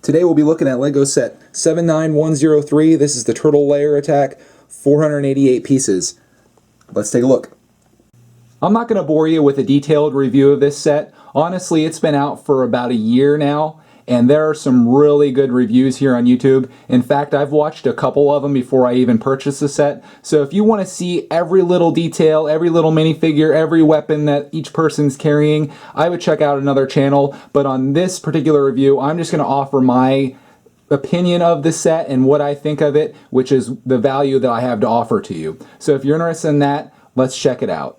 Today we'll be looking at LEGO set 79103. This is the Turtle Lair attack, 488 pieces. Let's take a look. I'm not going to bore you with a detailed review of this set. Honestly, it's been out for about a year now, and there are some really good reviews here on YouTube. In fact, I've watched a couple of them before I even purchased the set. So if you want to see every little detail, every little minifigure, every weapon that each person's carrying, I would check out another channel. But on this particular review, I'm just going to offer my opinion of the set and what I think of it, which is the value that I have to offer to you. So if you're interested in that, let's check it out.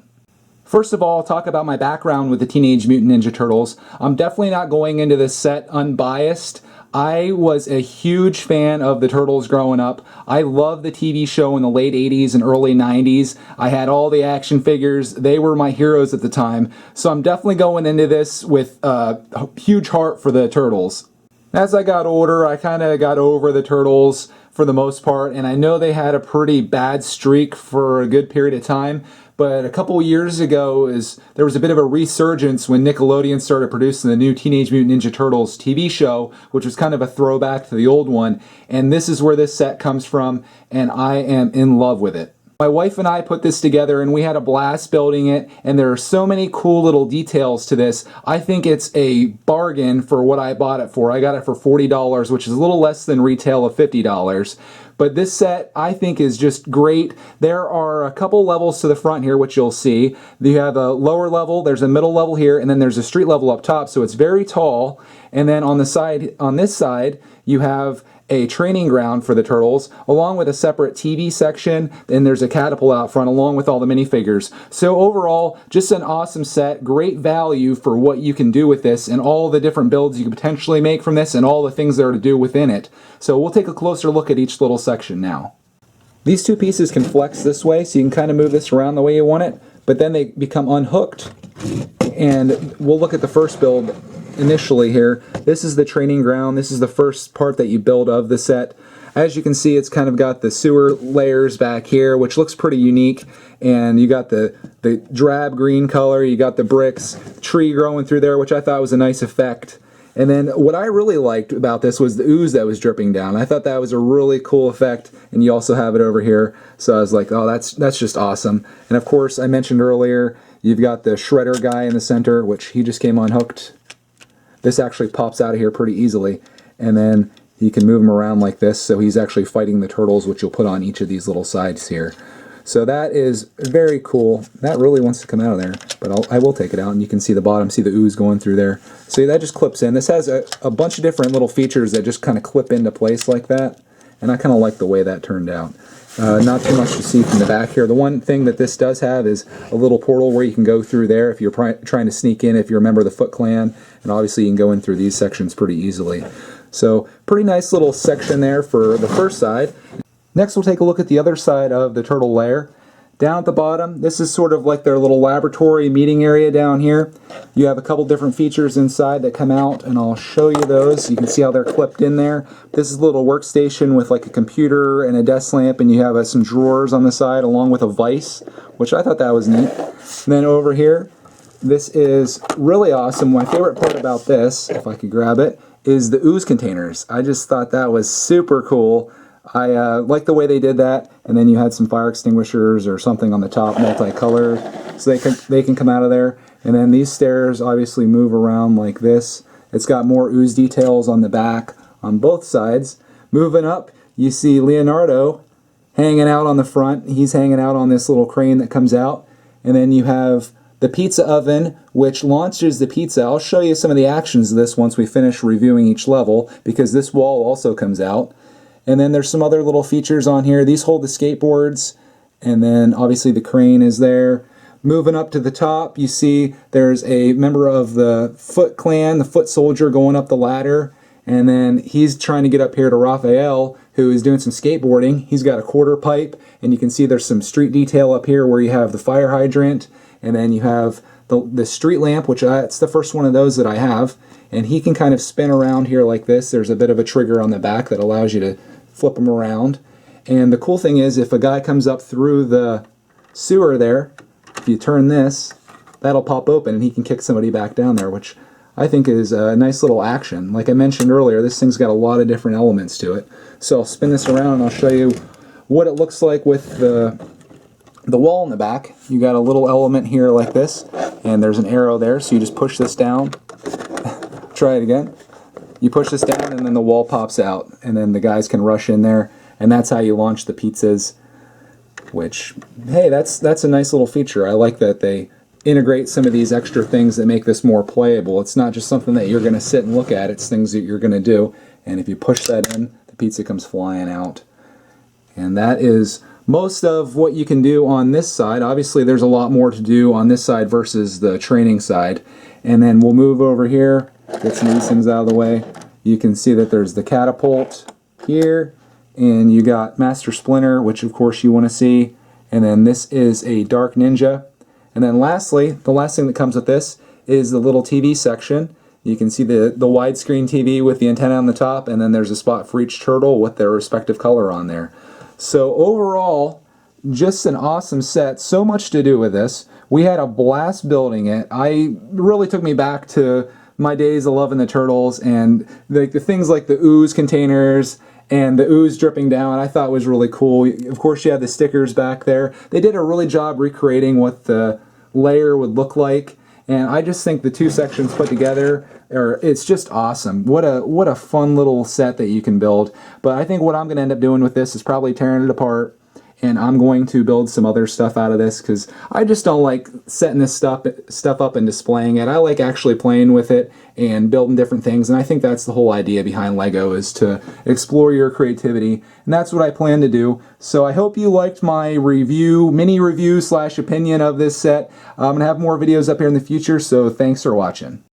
First of all, I'll talk about my background with the Teenage Mutant Ninja Turtles. I'm definitely not going into this set unbiased. I was a huge fan of the Turtles growing up. I loved the TV show in the late 80s and early 90s. I had all the action figures. They were my heroes at the time. So I'm definitely going into this with a huge heart for the Turtles. As I got older, I kind of got over the Turtles for the most part, and I know they had a pretty bad streak for a good period of time. But a couple years ago, there was a bit of a resurgence when Nickelodeon started producing the new Teenage Mutant Ninja Turtles TV show, which was kind of a throwback to the old one. And this is where this set comes from, and I am in love with it. My wife and I put this together, and we had a blast building it, and there are so many cool little details to this. I think it's a bargain for what I bought it for. I got it for $40, which is a little less than retail of $50. But this set, I think, is just great. There are a couple levels to the front here, which you'll see. You have a lower level, there's a middle level here, and then there's a street level up top, so it's very tall. And then on the side, on this side, you have a training ground for the Turtles, along with a separate TV section, and there's a catapult out front, along with all the minifigures. So overall, just an awesome set, great value for what you can do with this, and all the different builds you can potentially make from this, and all the things there are to do within it. So we'll take a closer look at each little section now. These two pieces can flex this way, so you can kind of move this around the way you want it, but then they become unhooked. And we'll look at the first build initially here. This is the training ground. This is the first part that you build of the set. As you can see, it's kind of got the sewer layers back here, which looks pretty unique. And you got the drab green color, you got the bricks, tree growing through there, which I thought was a nice effect. And then what I really liked about this was the ooze that was dripping down. I thought that was a really cool effect, and you also have it over here. So I was like, oh, that's just awesome. And of course, I mentioned earlier, you've got the shredder guy in the center, which he just came unhooked. This actually pops out of here pretty easily, and then you can move him around like this, so he's actually fighting the turtles, which you'll put on each of these little sides here. So that is very cool. That really wants to come out of there, but I will take it out, and you can see the bottom, see the ooze going through there. So that just clips in. This has a bunch of different little features that just kind of clip into place like that, and I kind of like the way that turned out. Not too much to see from the back here. The one thing that this does have is a little portal where you can go through there if you're trying to sneak in, if you're a member of the Foot Clan, and obviously you can go in through these sections pretty easily. So pretty nice little section there for the first side. Next we'll take a look at the other side of the Turtle Lair. Down at the bottom, this is sort of like their little laboratory meeting area down here. You have a couple different features inside that come out, and I'll show you those. You can see how they're clipped in there. This is a little workstation with like a computer and a desk lamp, and you have some drawers on the side along with a vise, which I thought that was neat. And then over here, this is really awesome. My favorite part about this, if I could grab it, is the ooze containers. I just thought that was super cool. I like the way they did that, and then you had some fire extinguishers or something on the top, multicolored, so they can come out of there. And then these stairs obviously move around like this. It's got more ooze details on the back on both sides. Moving up, you see Leonardo hanging out on the front. He's hanging out on this little crane that comes out. And then you have the pizza oven, which launches the pizza. I'll show you some of the actions of this once we finish reviewing each level, because this wall also comes out. And then there's some other little features on here. These hold the skateboards, and then obviously the crane is there. Moving up to the top, you see there's a member of the Foot Clan, the Foot Soldier, going up the ladder, and then he's trying to get up here to Raphael, who is doing some skateboarding. He's got a quarter pipe, and you can see there's some street detail up here where you have the fire hydrant, and then you have the street lamp, which it's the first one of those that I have, and he can kind of spin around here like this. There's a bit of a trigger on the back that allows you to flip them around. And the cool thing is, if a guy comes up through the sewer there, if you turn this, that'll pop open and he can kick somebody back down there, which I think is a nice little action. Like I mentioned earlier, this thing's got a lot of different elements to it. So I'll spin this around and I'll show you what it looks like with the wall in the back. You got a little element here like this, and there's an arrow there, so you just push this down. Try it again. You push this down and then the wall pops out, and then the guys can rush in there, and that's how you launch the pizzas. Which, hey, that's a nice little feature. I like that they integrate some of these extra things that make this more playable. It's not just something that you're going to sit and look at, it's things that you're going to do, and if you push that in, the pizza comes flying out. And that is most of what you can do on this side. Obviously there's a lot more to do on this side versus the training side. And then we'll move over here, get some of these things out of the way. You can see that there's the catapult here, and you got Master Splinter, which of course you want to see, and then this is a Dark Ninja. And then lastly, the last thing that comes with this is the little TV section. You can see the widescreen TV with the antenna on the top, and then there's a spot for each turtle with their respective color on there. So overall, just an awesome set. So much to do with this. We had a blast building it. It really took me back to my days of loving the turtles, and the things like the ooze containers and the ooze dripping down I thought was really cool. Of course you had the stickers back there. They did a really job recreating what the layer would look like, and I just think the two sections put together it's just awesome. What a fun little set that you can build. But I think what I'm going to end up doing with this is probably tearing it apart, and I'm going to build some other stuff out of this because I just don't like setting this stuff up and displaying it. I like actually playing with it and building different things, and I think that's the whole idea behind Lego, is to explore your creativity, and that's what I plan to do. So I hope you liked my mini review / opinion of this set. I'm going to have more videos up here in the future, so thanks for watching.